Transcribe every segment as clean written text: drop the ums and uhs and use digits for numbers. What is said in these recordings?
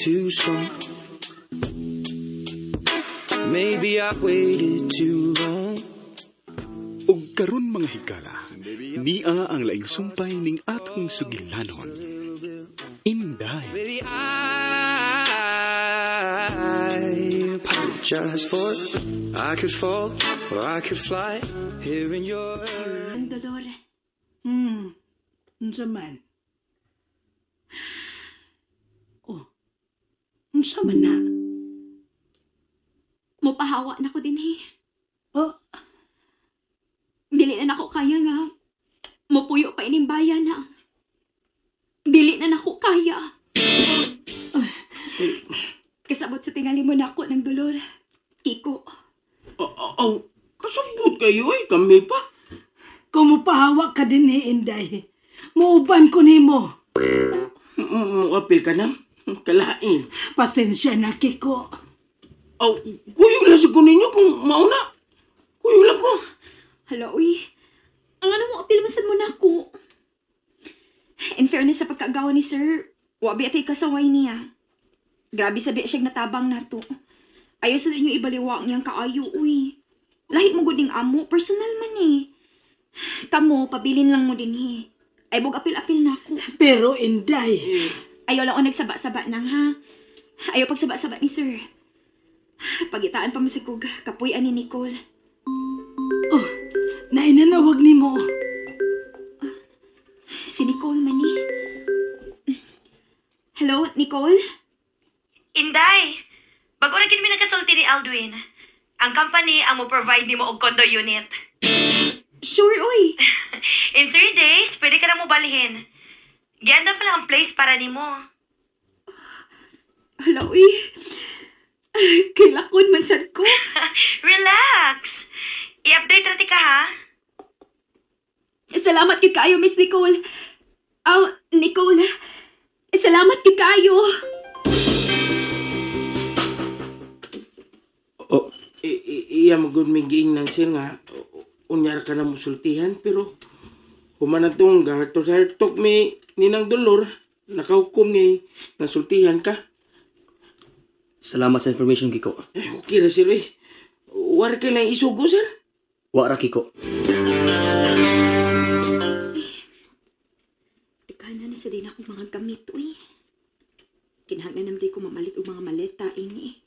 too strong. Maybe I waited too long. Ug karon mga higala, niya ang laing sumpay ning atong sugilanon. Inday. Maybe I apologize for it. I could fall or I could fly here in your... Ang dolor. Unsa man? Oh, unsa man na? Mupahawa na ko din Oh, Dili na nako kaya nga. Mupuyo pa ining bayan na. Dili na nako kaya. Kasabot sa tingali mo nako ng dolor. Kiko. Kasabot kayo eh, kami pa. kumupahawa ka din ni Inday. Muuban ko nimo. Apil ka na, kalain. Pasensya na, Kiko. Kuyog lang sa ninyo kung mauna. Kuyog lang ko. Hala, uy. Ang ano mo, apilmasan mo na ako. In fairness sa pagkagawa ni Sir, wabi atay kasaway niya. Grabe sabi siyang natabang na to. Ayaw sa ninyo ibaliwa niyang kaayo, uy. Lahit mo guding amo, personal man eh. Kamo, pabilin lang mo din eh. Ay, bog apil-apil na ako. Pero Inday, Ayaw lang o nagsaba-saba nang ha. Ayaw pagsaba-saba ni Sir. Pagitaan pa mo si Kug, kapoy ani Nicole. oh, nainanawag nimo. Si Nicole man eh. Hello, Nicole? Inday, bago na kami nagkasulti ni Aldwin. Ang company ang mo-provide ni mo og condo unit. Sure, uy. In 3 days, pwede ka na mo balihin. Ganda pala ang place para ni mo. Hala, uy. Kailakon man sad ko. Relax! I-update rati ka ha? Salamat kay kayo, Miss Nicole. Nicole. Salamat kay kayo. Iya magud may giingnan sir nga. Unyar ka na musultihan, pero humanatong gahartok may ninang dolor. Nakahukom ni nasultihan ka. Salamat sa information, Kiko. Okay na sir eh. War ka lang isugo sir. Wara, Kiko. Ikana na sa din akong mga gamit, uy. Kinahanglan naman ko mamalit og mga maleta ini.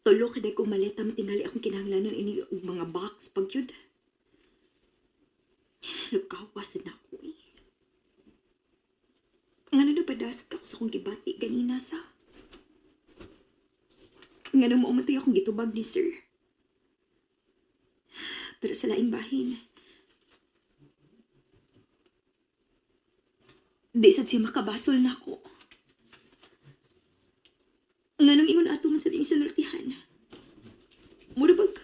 Tulo kaday kong maleta matingali akong kinahanglanon ini og mga box pagyud. Nagkawas na ako, eh. Nga na napadasat ako sa akong gibati ganina sa... Nga na maumatay akong gitubag ni Sir. Pero sa laing bahin, di sad siya makabasol na ako. Nga nang ingon ato man sa din sinultihan. Murabag,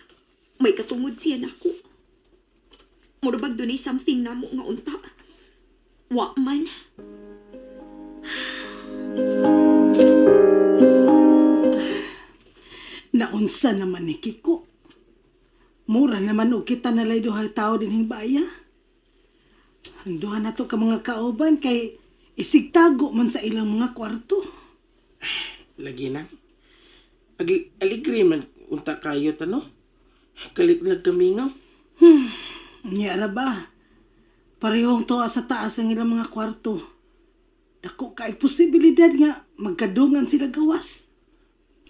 may katungod siya na ako. Murabag doon ay something na mo nga unta. Wa man. Naunsa naman ni Kiko. Mura naman og kita nalay duha tao dinhing baya. Ang duha na to ka mga kauban kay isigtago man sa ilang mga kwarto. Lagi na. Aligri man unta kayo tano. Kalit kami nga. Nyara ba? Parehong to sa taas ang ilang mga kwarto. Dako kay posibilidad nga magkadungan sila gawas.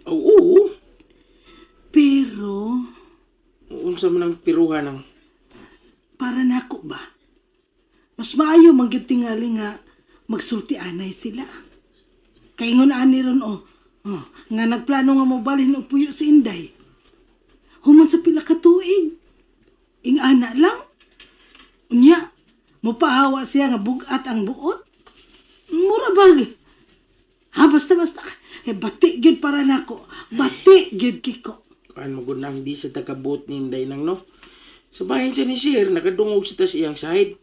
Oo. Pero Unsa man ang piruhan ng para nako ba? Mas maayo mangyud tingali nga magsulti-anay sila. Kay ingon ani ron nga nagplano nga mobalhin og puyo si Inday. Human sa pila ka tuig. Ing ana lang. Unya, mopahawa siya nga bugat ang buot. Mura bag. Ha, basta. Bati gyud para nako. Bati gyud Kiko. kuan mo gunang di sa takabot ni Inday nang no. Sabahin siya ni Sir, nakadungog sa tas iyang side.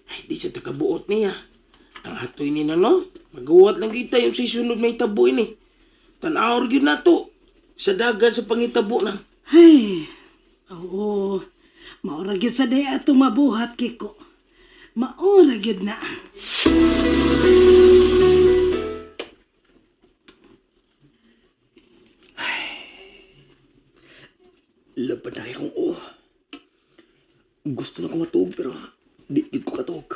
Ay, di sa takabuot niya. Ang hatoy ni na no, magawa lang kita yung sisunod may tabo ini. Tanaw gyud na to. Sa dagan sa pangitabo na. Ay, oo. Maura gyud sa day atong mabuhat, Kiko. Maura gyud na. Laban na kay kong Gusto na ko matug pero di gid ko katug.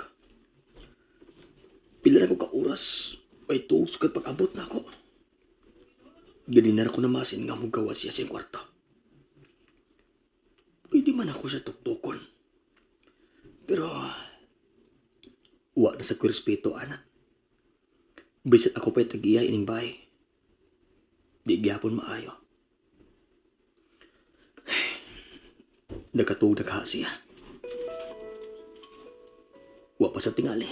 Pila na ko ka oras ay tuog sugad pag-abot na ako. Ganinar ko na masin nga mo gawas siya sa kwarto. Pwede man ako siya tuktukon. Pero wa na sa ko respeto, ana. Bisit ako pa'y tag-iya ining bahay. Di gyapon maayo. Nakatug nagha siya. Wa pa sa tingali.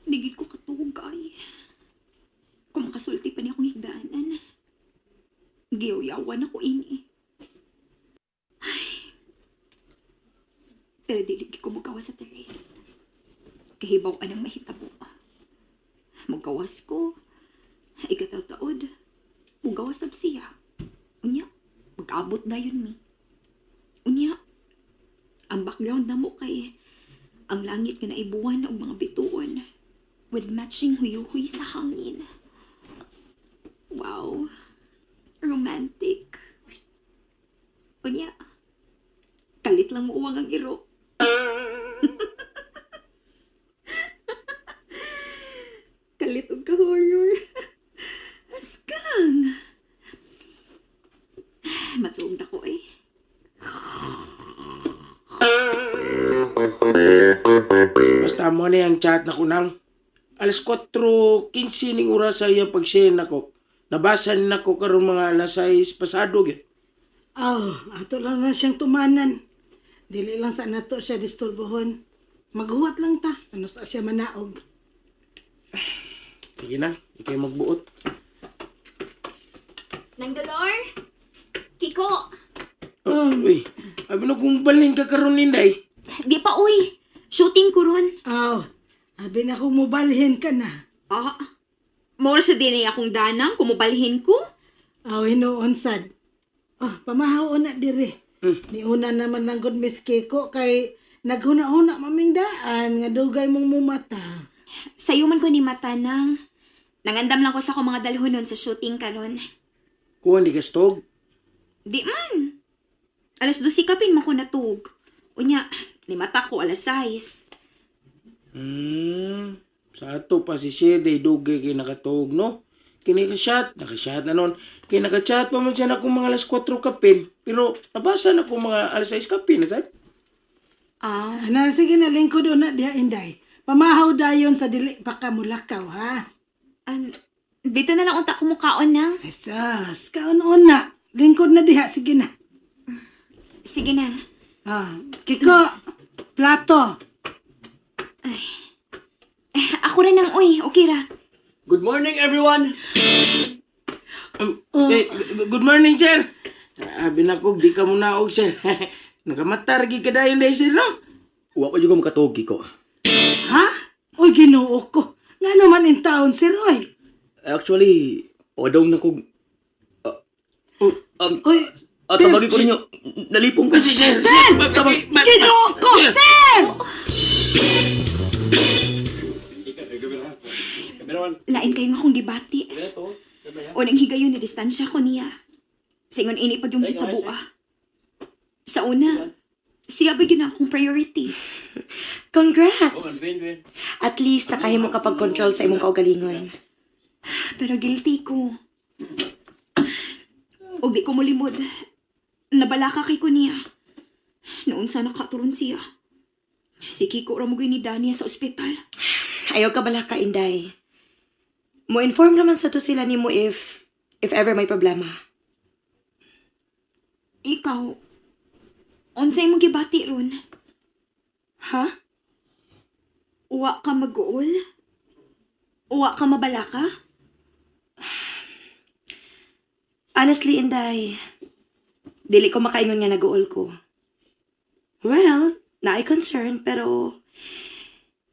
Digid ko katulog ay. Kung makasulti pa niya akong higdaanan. Giyaw-yawan ako ini. Ay. Pero dili ko magawas sa terrace. Kahibaw anang mahitabo. Magawas ko. Igataw-taod. Mugawas sab siya. Unya, mag-abot na yun mi. Unya, ang background na mo kay ang langit nga naibuwan og mga bituon with matching huyuhuy sa hangin. Wow. Romantic. Unya, kalit lang mo uwang ang iro. Kalit og ka-horror. Askang. Matuog na ko eh. Basta mo na yung chat na kunang. Alas 4:15 ning oras sa iya pag-send ako. Nabasa na ko karon mga alas 6 pasado gyud. Ato lang na siyang tumanan. Dili lang sa nato siya disturbohon. Maghuwat lang ta. Ano sa siya manaog. Sige na, ikay magbuot. Nang Dolor? Kiko? Uy, abi na kung balhin ka karon Inday. Di pa uy. Shooting ko ron. Abi na kung mubalhin ka na. More sa din akong danang kumubalhin ko. Hinuon sad. Pamahaw na diri. Niuna naman ng good Miss Kiko kay naghuna-huna maming daan nga dugay mong mumata. Sayo man ko ni mata nang nangandam lang ko sa akong mga dalhonon sa shooting karon. Kuha di kastog. Di man. Alas 12 kapin man ko natug. Unya, ni mata ko alas 6. Sa ato pa si Sede, dugay kay nakatog, no? Kini nakasyat na nun. Kaya nakachat pa man siya na kung mga alas 4 kapin. Pero nabasa na kung mga alas 6 kapin, na saan? Sige na, lingkod na diha Inday. Pamahaw dayon sa dili pa ka mulakaw, ha? Dito na lang unta ko mukaon nang. Esas, kaon-on na. Lingkod na diha, sige na. Sige nang. Kiko, plato. Ako rin nang uy, okay ra. Good morning, everyone! Good morning, sir. Abi na ko, di ka muna og, sir. Nakamatar, ka dayon day, sir, no? Wa ko juga makatog, Kiko. Ha? Uy, ginuo ko. Nga naman in town, sir, oy. Actually, odong na ko... Uy, tawagin ko ninyo. Nalipong ko. Sir! Ginuo ko, sir! Lain kayo nga akong gibati. O nang higayon na distansya ko niya. Singon ini pag yung hitabua. Sa una, siya ba yun akong priority? Congrats! At least nakahimo ka pag-control sa imong kaugalingon. Pero guilty ko. O di ko mulimod. Nabalaka kay ko niya. Noon sana katuron siya. Si Kiko ramugoy ni Dania sa ospital. Ayaw ka bala ka, Inday. Mo inform naman sa to sila nimo if ever may problema. Ikaw, unsay mong gibati ron? Ha? Uwa ka mag-uol? Uwa ka mabalaka? Honestly, Inday, dili ko makaingon nga nag-uol ko. Well, naay concern, pero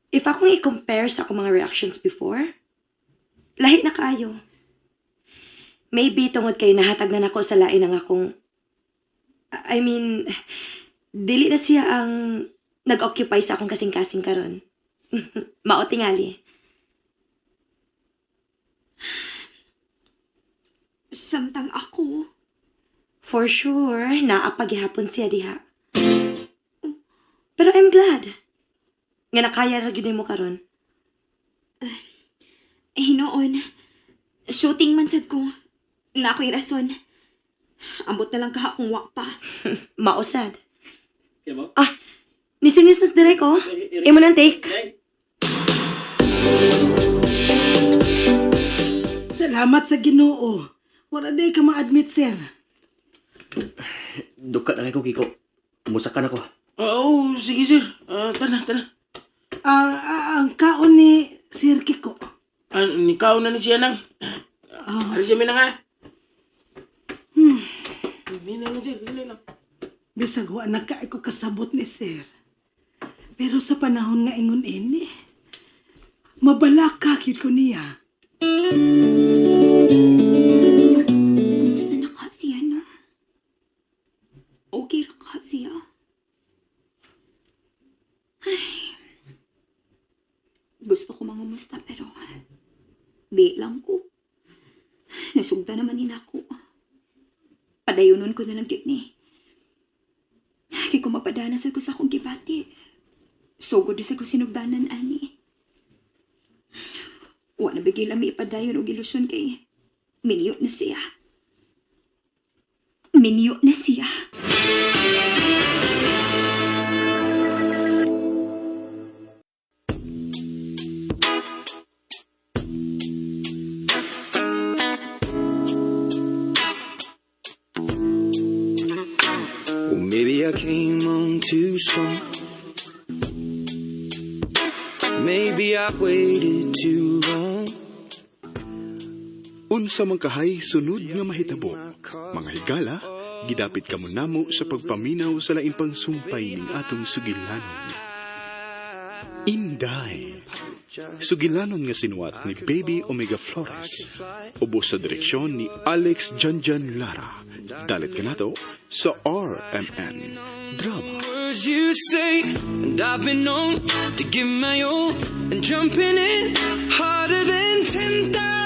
if akong i-compare sa akong mga reactions before, lahi na kayo. Maybe tungod kay nahatag na nako sa lain ang akong... I mean, dili na siya ang nag-occupy sa akong kasing-kasing karon. Mao tingali. Samtang ako, For sure, naapaghihapon siya diha. Pero I'm glad. Nga nakaya ra gyud mo karon. hinoon, shooting man sad ko, na ako'y rason. Ambot na lang kaha kung wa pa. Mausad. Nisinis nas dire ko. Imo nang take. Salamat sa Ginoo. Wala day ka ma-admit, sir. Dukat na ko, Kiko. Musakan ako. Oo, sige sir. Tana. Ang kaon ni Sir Kiko. Nikaw na ni siya nang. Ano siya mina nga? Mina na sir, gini lang. Bisag wa nagkaay ko kasabot ni Sir. Pero sa panahon nga ingon ini, mabalaka gyud ko niya. Kumusta na ka siya, no? Okay ra ka siya? Ay, gusto ko mangumusta pero di lang ko. Nasugda naman din ako. Padayunon ko na lang yun eh. Kaya kung mapadanas ako sa akong gibati, sugod sa ko sinugdanan, ani. Wa na bigay lami ipadayon o ilusyon kay minyo na siya. Minyo na siya. Well, maybe I came on too strong. Maybe I waited too long. Unsa man kahay sunod nga mahitabo. Mga higala, gidapit kamo namo sa pagpaminaw sa lain pang sumpay ning atong sugilanon. Inday. Sugilanon nga sinuwat ni Baby Omega Flores. Ubos sa direksyon ni Alex Janjan Lara. Dalit ka nato sa RMN Drama. Words you say, and I've been known to give my all, and jumping in harder than 10,000.